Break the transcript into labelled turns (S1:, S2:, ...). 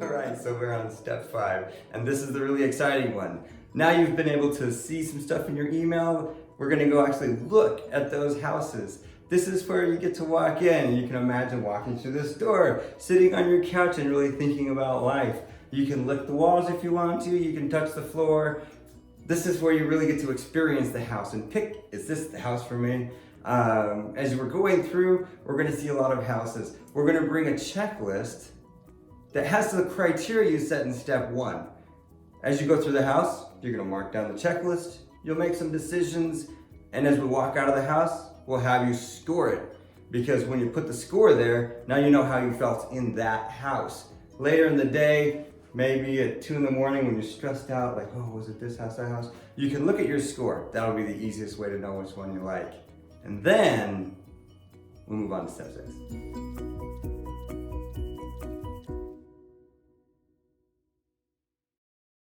S1: All right, so we're on step 5, and this is the really exciting one. Now you've been able to see some stuff in your email. We're gonna go actually look at those houses. This is where you get to walk in, and you can imagine walking through this door, sitting on your couch and really thinking about life. You can lick the walls if you want to, you can touch the floor. This is where you really get to experience the house and pick, is this the house for me? As we're going through, we're gonna see a lot of houses. We're gonna bring a checklist that has the criteria you set in step 1. As you go through the house, you're gonna mark down the checklist, you'll make some decisions, and as we walk out of the house, we'll have you score it. Because when you put the score there, now you know how you felt in that house. Later in the day, maybe at 2 in the morning when you're stressed out, like, oh, was it this house, that house? You can look at your score. That'll be the easiest way to know which one you like. And then we'll move on to step 6.